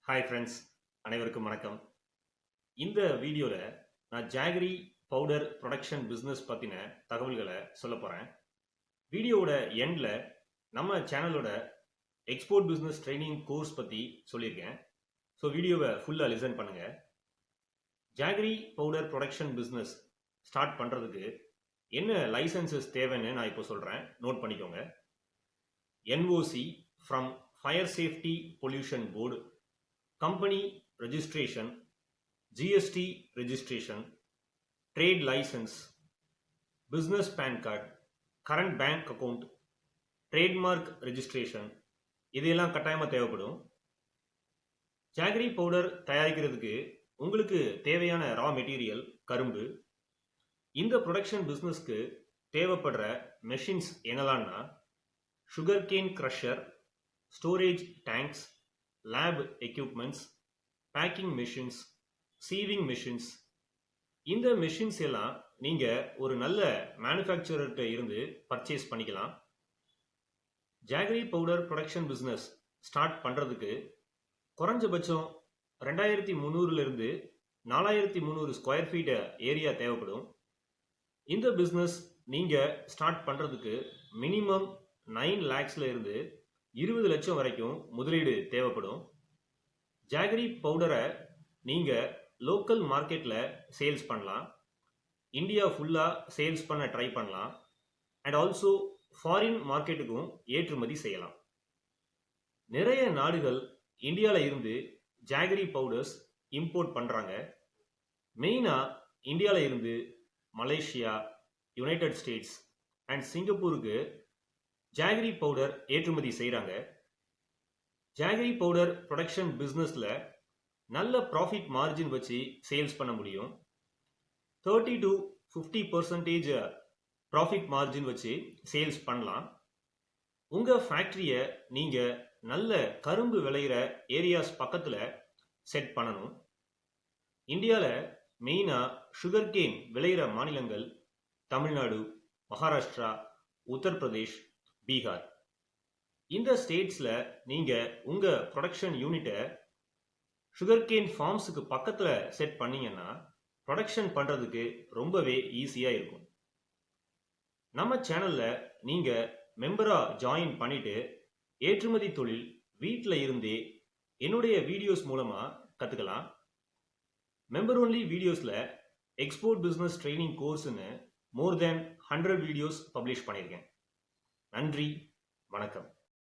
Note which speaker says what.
Speaker 1: Hi friends, அனைவருக்கும் வணக்கம். இந்த வீடியோவில் நான் ஜாகரி பவுடர் ப்ரொடக்ஷன் பிஸ்னஸ் பற்றின தகவல்களை சொல்ல போகிறேன். வீடியோவோட எண்டில் நம்ம சேனலோட எக்ஸ்போர்ட் பிஸ்னஸ் ட்ரைனிங் கோர்ஸ் பற்றி சொல்லியிருக்கேன். ஸோ வீடியோவை ஃபுல்லாக லிசன் பண்ணுங்கள். Jaggery powder production business start பண்ணுறதுக்கு என்ன லைசன்சஸ் தேவைன்னு நான் இப்போ சொல்கிறேன், நோட் பண்ணிக்கோங்க. NOC from fire safety pollution board, company registration, GST registration, trade license, business PAN card, current bank account, trademark registration, இதெல்லாம் கட்டாயமாக தேவைப்படும். ஜாகரி பவுடர் தயாரிக்கிறதுக்கு உங்களுக்கு தேவையான ரா மெட்டீரியல் கரும்பு. இந்த ப்ரொடக்ஷன் பிஸ்னஸ்க்கு தேவைப்படுற மெஷின்ஸ் என்னலான்னா sugar cane crusher, storage tanks, lab equipments, packing machines, sieving machines. இந்த மெஷின்ஸ் எல்லாம் நீங்கள் ஒரு நல்ல மேனுஃபேக்சரர்கிட்ட இருந்து பர்ச்சேஸ் பண்ணிக்கலாம். Jaggery powder production business start பண்ணுறதுக்கு குறைஞ்சபட்சம் 2300 4300 ஸ்கொயர் ஃபீட் ஏரியா தேவைப்படும். இந்த பிஸ்னஸ் நீங்கள் ஸ்டார்ட் பண்ணுறதுக்கு மினிமம் 9 lakhsல இருந்து 20 லட்சம் வரைக்கும் முதலீடு தேவைப்படும். ஜாகரி பவுடரை நீங்கள் லோக்கல் மார்க்கெட்டில் சேல்ஸ் பண்ணலாம், இந்தியா ஃபுல்லாக சேல்ஸ் பண்ண ட்ரை பண்ணலாம், அண்ட் ஆல்சோ ஃபாரின் மார்க்கெட்டுக்கும் ஏற்றுமதி செய்யலாம். நிறைய நாடுகள் இந்தியாவில் இருந்து ஜாகரி பவுடர்ஸ் இம்போர்ட் பண்ணுறாங்க. மெயினாக இந்தியாவில் இருந்து மலேசியா, யுனைடெட் ஸ்டேட்ஸ் அண்ட் சிங்கப்பூருக்கு ஜாகரி பவுடர் ஏற்றுமதி செய்கிறாங்க. ஜாகரி பவுடர் ப்ரொடக்ஷன் பிஸ்னஸில் நல்ல ப்ராஃபிட் மார்ஜின் வச்சு சேல்ஸ் பண்ண முடியும். 30 to 50% ப்ராஃபிட் மார்ஜின் வச்சு சேல்ஸ் பண்ணலாம். உங்கள் ஃபேக்ட்ரியை நீங்கள் நல்ல கரும்பு விளையிற ஏரியாஸ் பக்கத்தில் செட் பண்ணணும். இந்தியாவில் மெயினாக சுகர் கேன் விளையிற மாநிலங்கள் தமிழ்நாடு, மகாராஷ்டிரா, உத்தரப்பிரதேஷ், பீகார். இந்த ஸ்டேட்ஸில் நீங்கள் உங்கள் ப்ரொடக்ஷன் யூனிட்டை சுகர் கேன் ஃபார்ம்ஸுக்கு பக்கத்தில் செட் பண்ணீங்கன்னா ப்ரொடக்ஷன் பண்ணுறதுக்கு ரொம்பவே ஈஸியாக இருக்கும். நம்ம சேனலில் நீங்கள் மெம்பராக ஜாயின் பண்ணிவிட்டு ஏற்றுமதி தொழில் வீட்டில் இருந்தே என்னுடைய வீடியோஸ் மூலமாக கற்றுக்கலாம். மெம்பர் ஒன்லி வீடியோஸில் எக்ஸ்போர்ட் பிஸ்னஸ் ட்ரைனிங் கோர்ஸ்னு more than 100 வீடியோஸ் பப்ளிஷ் பண்ணியிருக்கேன். நன்றி, வணக்கம்.